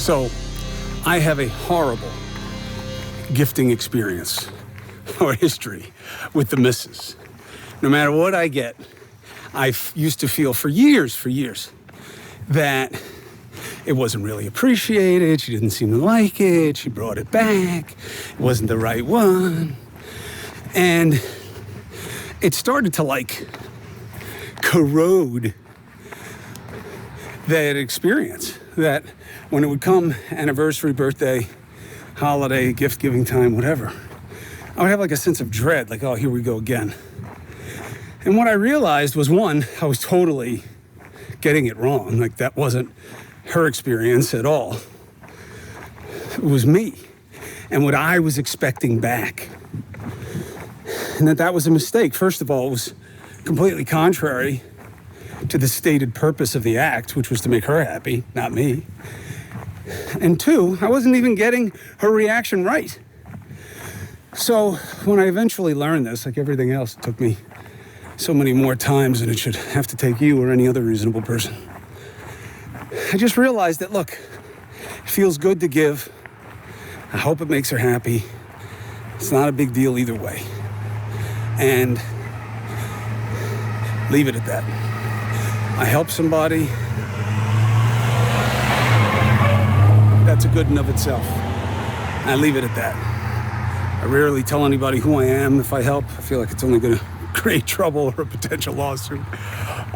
So I have a horrible gifting experience or history with the missus. No matter what I get, I used to feel for years, that it wasn't really appreciated. She didn't seem to like it. She brought it back. It wasn't the right one. And it started to like corrode that experience, that when it would come anniversary, birthday, holiday, gift giving time, whatever, I would have like a sense of dread, like, oh, here we go again. And what I realized was, one, I was totally getting it wrong. Like, that wasn't her experience at all. It was me and what I was expecting back. And that was a mistake. First of all, it was completely contrary to the stated purpose of the act, which was to make her happy, not me. And two, I wasn't even getting her reaction right. So when I eventually learned this, like everything else, it took me so many more times than it should have to take you or any other reasonable person. I just realized that, look, it feels good to give. I hope it makes her happy. It's not a big deal either way. And leave it at that. I help somebody. That's a good in of itself. I leave it at that. I rarely tell anybody who I am if I help. I feel like it's only going to create trouble or a potential lawsuit.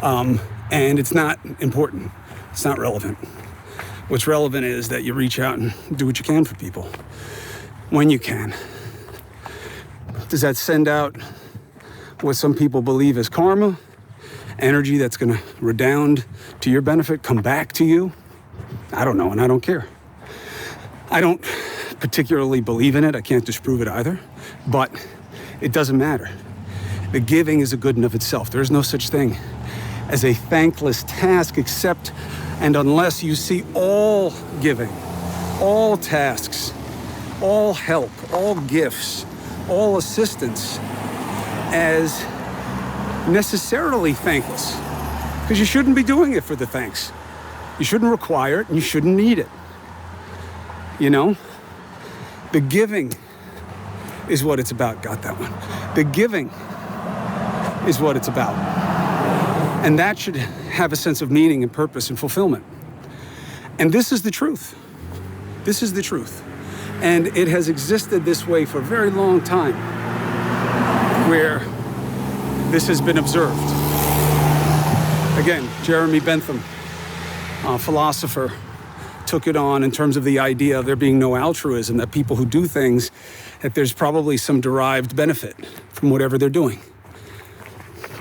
And it's not important. It's not relevant. What's relevant is that you reach out and do what you can for people when you can. Does that send out what some people believe is karma? Energy that's going to redound to your benefit, come back to you? I don't know, and I don't care. I don't particularly believe in it. I can't disprove it either, but it doesn't matter. The giving is a good in of itself. There is no such thing as a thankless task except and unless you see all giving, all tasks, all help, all gifts, all assistance as necessarily thankless. Because you shouldn't be doing it for the thanks. You shouldn't require it and you shouldn't need it. You know? The giving is what it's about. Got that one. The giving is what it's about. And that should have a sense of meaning and purpose and fulfillment. And this is the truth. This is the truth. And it has existed this way for a very long time, where this has been observed. Again, Jeremy Bentham, a philosopher, took it on in terms of the idea of there being no altruism, that people who do things, that there's probably some derived benefit from whatever they're doing.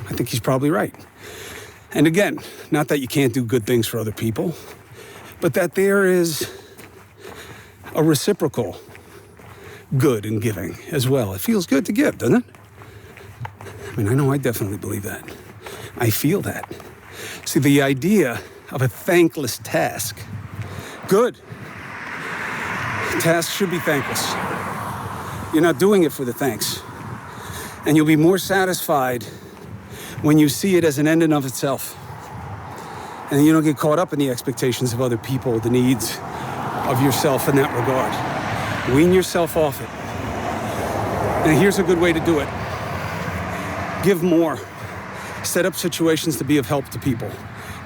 I think he's probably right. And again, not that you can't do good things for other people, but that there is a reciprocal good in giving as well. It feels good to give, doesn't it? I mean, I know I definitely believe that. I feel that. See, the idea of a thankless task, good. Tasks should be thankless. You're not doing it for the thanks. And you'll be more satisfied when you see it as an end in of itself. And you don't get caught up in the expectations of other people, the needs of yourself in that regard. Wean yourself off it. And here's a good way to do it. Give more. Set up situations to be of help to people.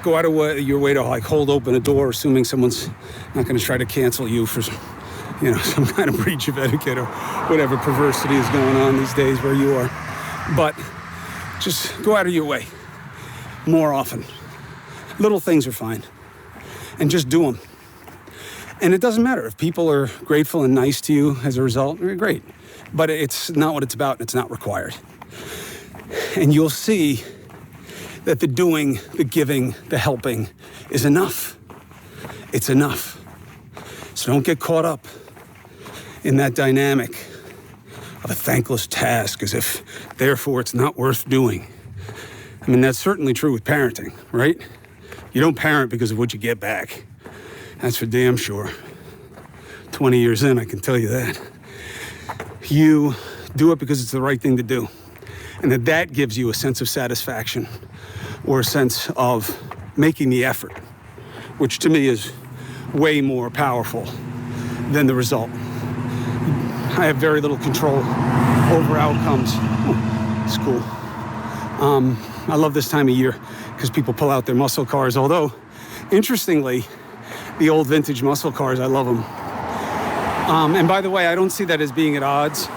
Go out of your way to like hold open a door, assuming someone's not going to try to cancel you for, some kind of breach of etiquette or whatever perversity is going on these days where you are. But just go out of your way more often. Little things are fine. And just do them. And it doesn't matter if people are grateful and nice to you as a result, great. But it's not what it's about, and it's not required. And you'll see that the doing, the giving, the helping is enough. It's enough. So don't get caught up in that dynamic of a thankless task as if, therefore, it's not worth doing. I mean, that's certainly true with parenting, right? You don't parent because of what you get back. That's for damn sure. 20 years in, I can tell you that. You do it because it's the right thing to do. And that gives you a sense of satisfaction or a sense of making the effort, which to me is way more powerful than the result. I have very little control over outcomes. Oh, it's cool. I love this time of year because people pull out their muscle cars. Although, interestingly, the old vintage muscle cars, I love them. And by the way, I don't see that as being at odds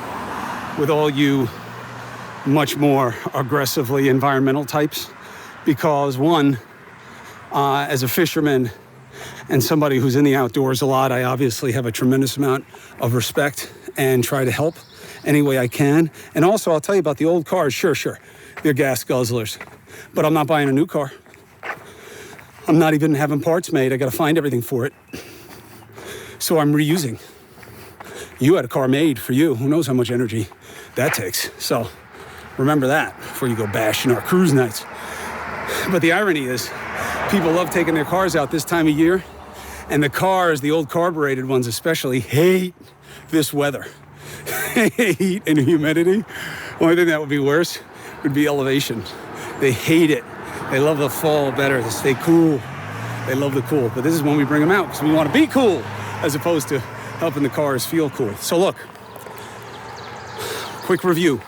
with all you much more aggressively environmental types. Because one, as a fisherman and somebody who's in the outdoors a lot, I obviously have a tremendous amount of respect and try to help any way I can. And also, I'll tell you about the old cars. Sure, they're gas guzzlers. But I'm not buying a new car. I'm not even having parts made. I got to find everything for it. So I'm reusing. You had a car made for you. Who knows how much energy that takes? So remember that before you go bashing our cruise nights. But the irony is, people love taking their cars out this time of year, and the cars, the old carbureted ones especially, hate this weather. Heat and humidity. Only thing that would be worse would be elevation. They hate it. They love the fall better, to stay cool. They love the cool. But this is when we bring them out, because we want to be cool, as opposed to helping the cars feel cool. So look, quick review.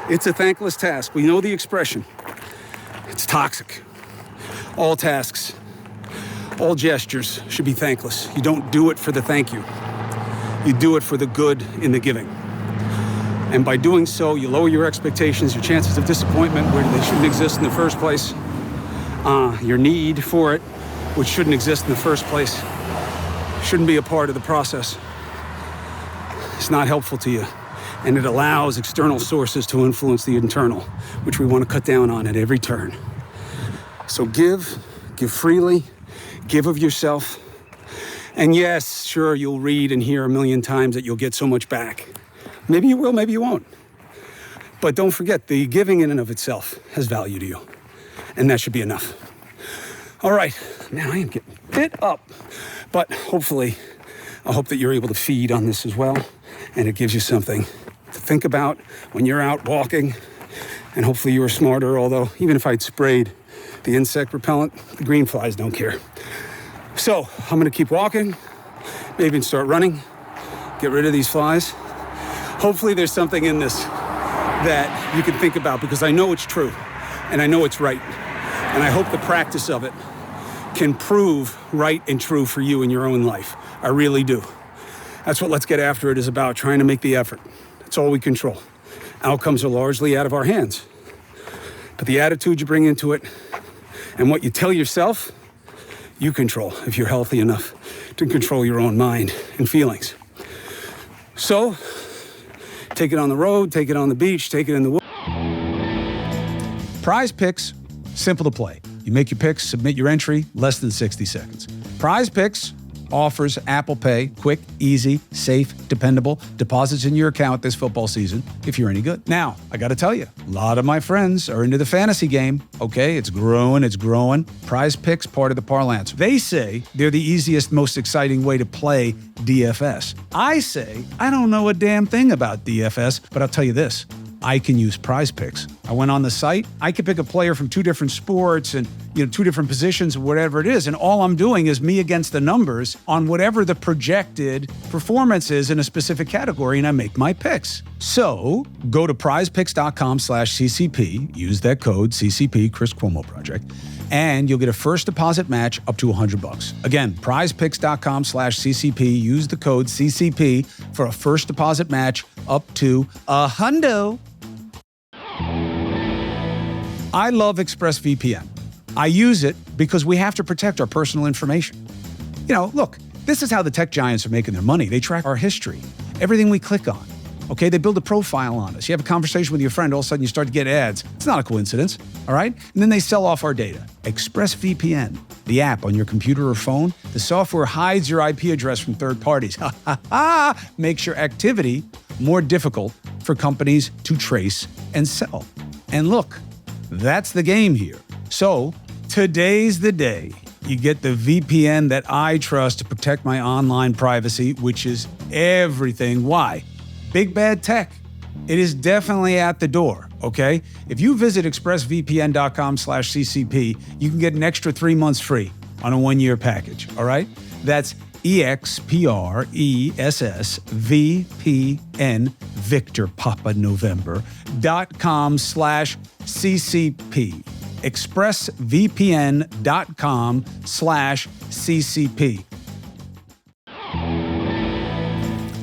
It's a thankless task. We know the expression. It's toxic. All tasks, all gestures should be thankless. You don't do it for the thank you. You do it for the good in the giving. And by doing so, you lower your expectations, your chances of disappointment where they shouldn't exist in the first place, your need for it, which shouldn't exist in the first place, shouldn't be a part of the process. It's not helpful to you. And it allows external sources to influence the internal, which we want to cut down on at every turn. So give freely, give of yourself. And yes, sure, you'll read and hear a million times that you'll get so much back. Maybe you will, maybe you won't. But don't forget, the giving in and of itself has value to you. And that should be enough. All right, man, I am getting bit up. But hopefully, I hope that you're able to feed on this as well. And it gives you something to think about when you're out walking. And hopefully you were smarter, although even if I'd sprayed the insect repellent, the green flies don't care. So I'm gonna keep walking, maybe even start running, get rid of these flies. Hopefully there's something in this that you can think about, because I know it's true and I know it's right. And I hope the practice of it can prove right and true for you in your own life. I really do. That's what Let's Get After It is about, trying to make the effort. It's all we control. Outcomes are largely out of our hands. But the attitude you bring into it and what you tell yourself, you control if you're healthy enough to control your own mind and feelings. So, take it on the road, take it on the beach, take it in the woods. Prize Picks, simple to play. You make your picks, submit your entry, less than 60 seconds. Prize Picks offers Apple Pay, quick, easy, safe, dependable deposits in your account this football season if you're any good. Now, I got to tell you, a lot of my friends are into the fantasy game. Okay, it's growing. Prize Picks, part of the parlance. They say they're the easiest, most exciting way to play DFS. I say I don't know a damn thing about DFS, but I'll tell you this. I can use Prize Picks. I went on the site. I could pick a player from 2 different sports and, two different positions, whatever it is. And all I'm doing is me against the numbers on whatever the projected performance is in a specific category, and I make my picks. So go to prizepicks.com/CCP, use that code CCP, Chris Cuomo Project, and you'll get a first deposit match up to $100. Again, prizepicks.com/CCP, use the code CCP for a first deposit match up to $100. I love ExpressVPN. I use it because we have to protect our personal information. Look, this is how the tech giants are making their money. They track our history, everything we click on. Okay, they build a profile on us. You have a conversation with your friend, all of a sudden you start to get ads. It's not a coincidence, all right? And then they sell off our data. ExpressVPN, the app on your computer or phone, the software hides your IP address from third parties. Makes your activity more difficult for companies to trace and sell. And look, that's the game here. So today's the day you get the VPN that I trust to protect my online privacy, which is everything. Why? Big bad tech. It is definitely at the door, okay? If you visit expressvpn.com/CCP, you can get an extra 3 months free. on a 1-year package, all right? That's EXPRESSVPN, Victor Papa November.com/CCP. ExpressVPN.com/CCP.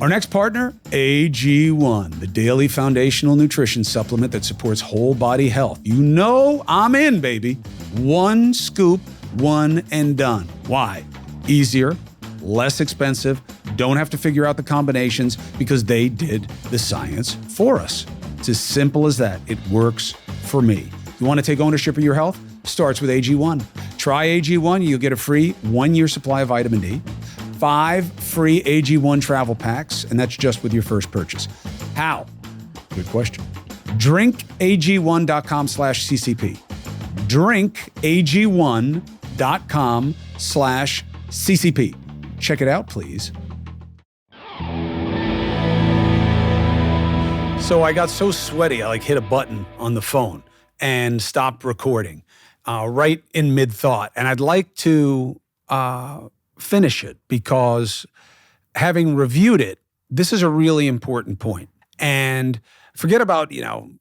Our next partner, AG1, the daily foundational nutrition supplement that supports whole body health. You know I'm in, baby. 1 scoop, 1 and done. Why? Easier, less expensive, don't have to figure out the combinations because they did the science for us. It's as simple as that. It works for me. You want to take ownership of your health? Starts with AG1. Try AG1, you'll get a free 1-year supply of vitamin D, 5 free AG1 travel packs, and that's just with your first purchase. How? Good question. drinkag1.com/CCP. drinkag1.com/CCP. Check it out, please. So I got so sweaty, I hit a button on the phone and stopped recording right in mid-thought. And I'd like to finish it because having reviewed it, this is a really important point. And forget about,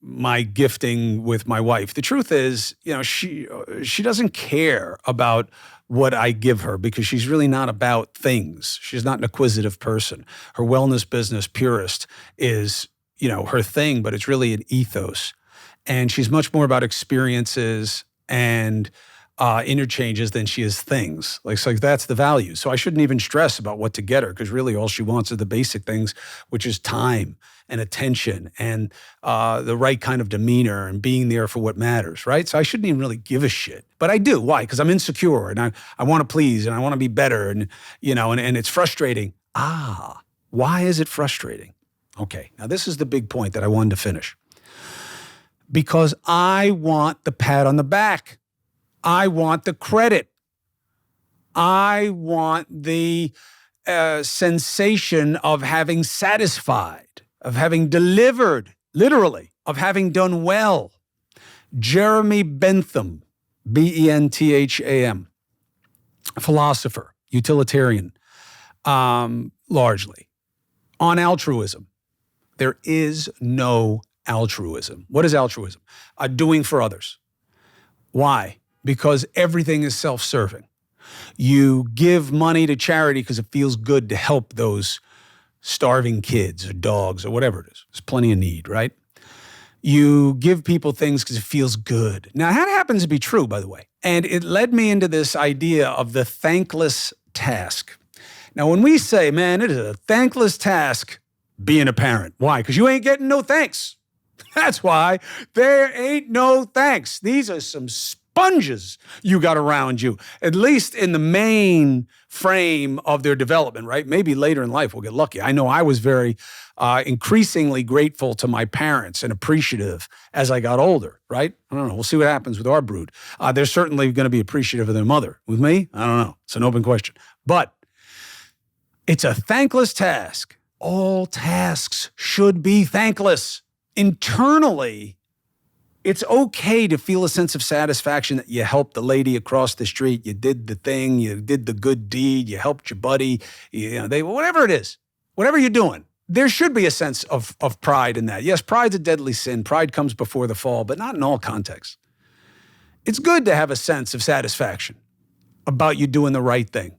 my gifting with my wife. The truth is, she doesn't care about what I give her because she's really not about things. She's not an acquisitive person. Her wellness business, Purist, is, her thing, but it's really an ethos. And she's much more about experiences and interchanges than she is things. So that's the value. So I shouldn't even stress about what to get her because really all she wants are the basic things, which is time and attention and the right kind of demeanor and being there for what matters, right? So I shouldn't even really give a shit. But I do. Why? Because I'm insecure and I want to please and I want to be better and, and it's frustrating. Why is it frustrating? Okay, now this is the big point that I wanted to finish. Because I want the pat on the back. I want the credit. I want the sensation of having satisfied, of having delivered, literally, of having done well. Jeremy Bentham, Bentham, philosopher, utilitarian, largely, on altruism. There is no altruism. What is altruism? Doing for others. Why? Because everything is self-serving. You give money to charity because it feels good to help those starving kids or dogs or whatever it is. There's plenty of need, right? You give people things because it feels good. Now, that happens to be true, by the way. And it led me into this idea of the thankless task. Now, when we say, man, it is a thankless task being a parent. Why? Because you ain't getting no thanks. That's why there ain't no thanks. These are some sponges you got around you, at least in the main frame of their development, right? Maybe later in life we'll get lucky. I know I was very increasingly grateful to my parents and appreciative as I got older, right? I don't know. We'll see what happens with our brood. They're certainly going to be appreciative of their mother. With me, I don't know. It's an open question. But it's a thankless task. All tasks should be thankless. Internally, it's okay to feel a sense of satisfaction that you helped the lady across the street, you did the thing, you did the good deed, you helped your buddy, whatever it is, whatever you're doing. There should be a sense of pride in that. Yes, pride's a deadly sin. Pride comes before the fall, but not in all contexts. It's good to have a sense of satisfaction about you doing the right thing.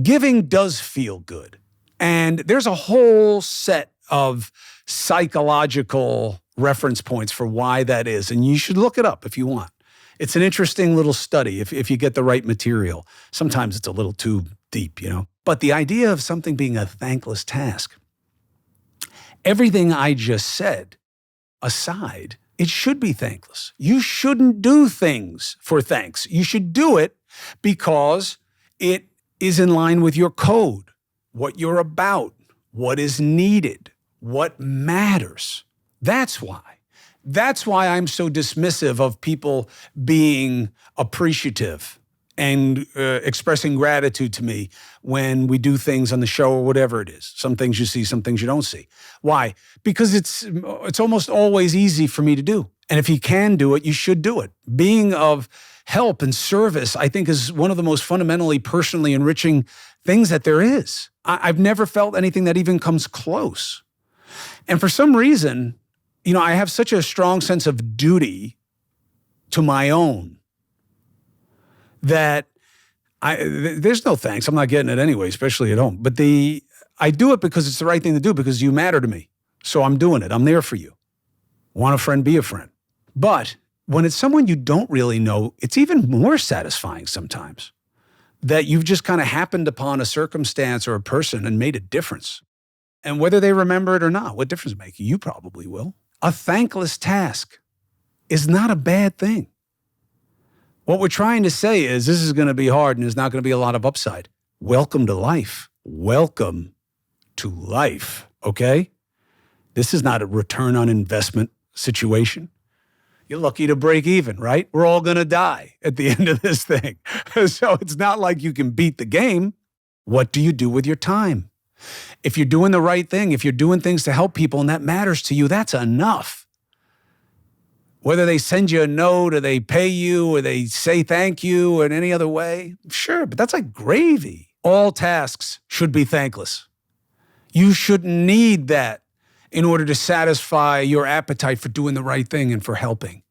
Giving does feel good. And there's a whole set of psychological reference points for why that is. And you should look it up if you want. It's an interesting little study if you get the right material. Sometimes it's a little too deep, But the idea of something being a thankless task, everything I just said aside, it should be thankless. You shouldn't do things for thanks. You should do it because it is in line with your code, what you're about, what is needed, what matters. That's why. That's why I'm so dismissive of people being appreciative and expressing gratitude to me when we do things on the show or whatever it is. Some things you see, some things you don't see. Why? Because it's almost always easy for me to do. And if you can do it, you should do it. Being of help and service, I think, is one of the most fundamentally, personally enriching things that there is. I've never felt anything that even comes close. And for some reason, I have such a strong sense of duty to my own that there's no thanks. I'm not getting it anyway, especially at home. But I do it because it's the right thing to do, because you matter to me. So I'm doing it. I'm there for you. Want a friend, be a friend. But when it's someone you don't really know, it's even more satisfying sometimes that you've just kind of happened upon a circumstance or a person and made a difference. And whether they remember it or not, what difference does it make? You probably will. A thankless task is not a bad thing. What we're trying to say is this is going to be hard and there's not going to be a lot of upside. Welcome to life. Welcome to life, okay? This is not a return on investment situation. You're lucky to break even, right? We're all going to die at the end of this thing. So it's not like you can beat the game. What do you do with your time? If you're doing the right thing, if you're doing things to help people and that matters to you, that's enough. Whether they send you a note or they pay you or they say thank you in any other way, sure, but that's like gravy. All tasks should be thankless. You shouldn't need that in order to satisfy your appetite for doing the right thing and for helping.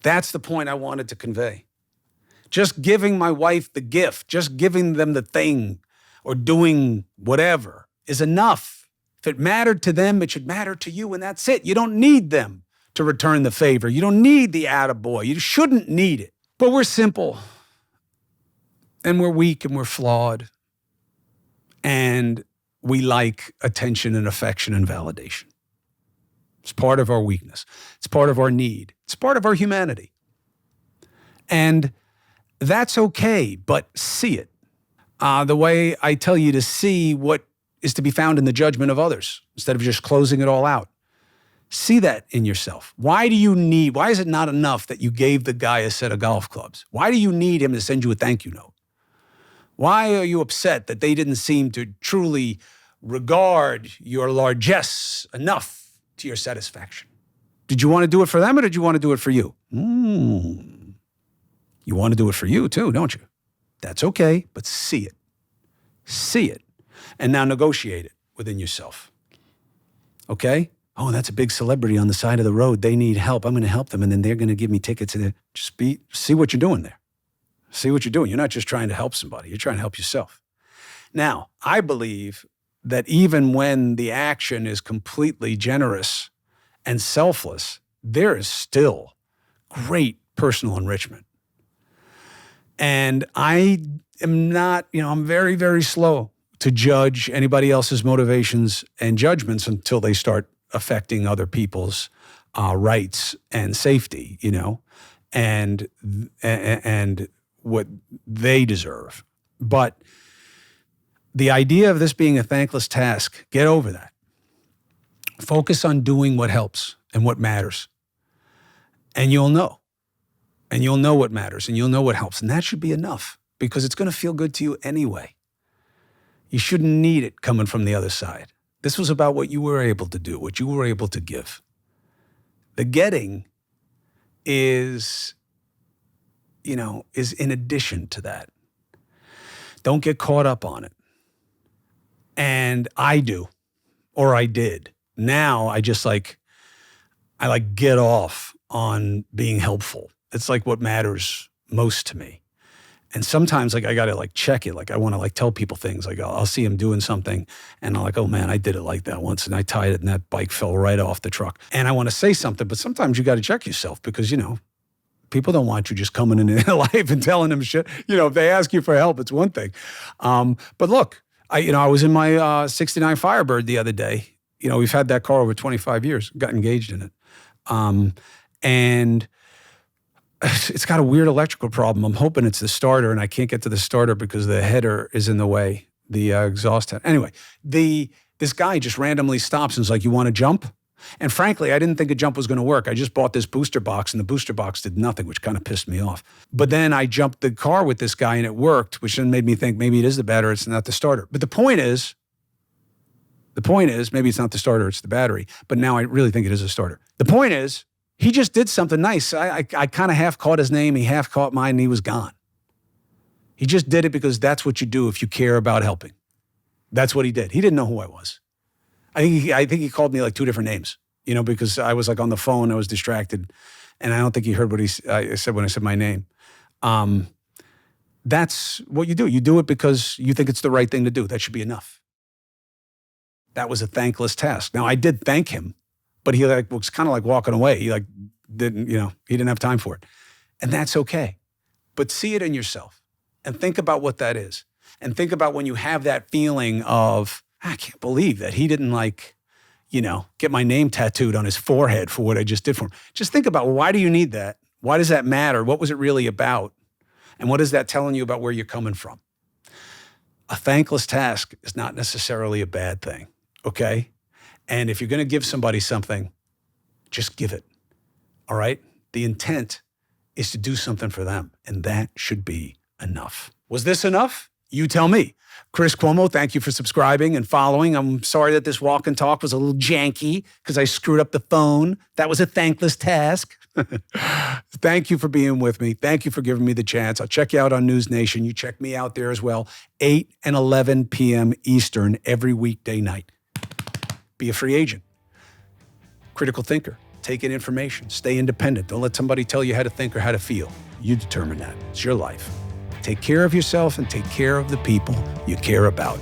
That's the point I wanted to convey. Just giving my wife the gift, just giving them the thing or doing whatever is enough. If it mattered to them, it should matter to you, and that's it. You don't need them to return the favor. You don't need the attaboy. You shouldn't need it. But we're simple, and we're weak, and we're flawed, and we like attention and affection and validation. It's part of our weakness. It's part of our need. It's part of our humanity. And that's okay, but see it. The way I tell you to see what is to be found in the judgment of others, instead of just closing it all out. See that in yourself. Why is it not enough that you gave the guy a set of golf clubs? Why do you need him to send you a thank you note? Why are you upset that they didn't seem to truly regard your largesse enough to your satisfaction? Did you want to do it for them or did you want to do it for you? You want to do it for you too, don't you? That's okay, but see it. See it. And now negotiate it within yourself. Okay? Oh, that's a big celebrity on the side of the road. They need help. I'm going to help them, and then they're going to give me tickets. See what you're doing there. See what you're doing. You're not just trying to help somebody. You're trying to help yourself. Now, I believe that even when the action is completely generous and selfless, there is still great personal enrichment. And I am not, I'm very, very slow to judge anybody else's motivations and judgments until they start affecting other people's rights and safety, and what they deserve. But the idea of this being a thankless task, get over that. Focus on doing what helps and what matters. And you'll know. And you'll know what matters and you'll know what helps. And that should be enough because it's going to feel good to you anyway. You shouldn't need it coming from the other side. This was about what you were able to do, what you were able to give. The getting is in addition to that. Don't get caught up on it. And I do, or I did. Now I just get off on being helpful. It's like what matters most to me. And sometimes I got to check it. I want to tell people things. I'll see them doing something and I'm like, oh man, I did it like that once and I tied it and that bike fell right off the truck. And I want to say something, but sometimes you got to check yourself because, people don't want you just coming into their life and telling them shit. If they ask you for help, it's one thing. But look, I was in my 69 Firebird the other day. We've had that car over 25 years, got engaged in it. And it's got a weird electrical problem. I'm hoping it's the starter, and I can't get to the starter because the header is in the way, the exhaust head. Anyway, this guy just randomly stops and is like, you want to jump? And frankly, I didn't think a jump was going to work. I just bought this booster box, and the booster box did nothing, which kind of pissed me off. But then I jumped the car with this guy, and it worked, which then made me think maybe it is the battery, it's not the starter. But the point is, maybe it's not the starter, it's the battery. But now I really think it is a starter. The point is, he just did something nice. I kind of half caught his name, he half caught mine, and he was gone. He just did it because that's what you do if you care about helping. That's what he did. He didn't know who I was. I think he called me like 2 different names, because I was like on the phone, I was distracted, and I don't think he heard what I said when I said my name. That's what you do. You do it because you think it's the right thing to do. That should be enough. That was a thankless task. Now, I did thank him, but he was kind of like walking away. He didn't, he didn't have time for it. And that's okay. But see it in yourself and think about what that is. And think about when you have that feeling of, I can't believe that he didn't get my name tattooed on his forehead for what I just did for him. Just think about, why do you need that? Why does that matter? What was it really about? And what is that telling you about where you're coming from? A thankless task is not necessarily a bad thing, okay? And if you're going to give somebody something, just give it, all right? The intent is to do something for them, and that should be enough. Was this enough? You tell me. Chris Cuomo, thank you for subscribing and following. I'm sorry that this walk and talk was a little janky because I screwed up the phone. That was a thankless task. Thank you for being with me. Thank you for giving me the chance. I'll check you out on News Nation. You check me out there as well. 8 and 11 p.m. Eastern every weekday night. Be a free agent. Critical thinker. Take in information. Stay independent. Don't let somebody tell you how to think or how to feel. You determine that. It's your life. Take care of yourself and take care of the people you care about.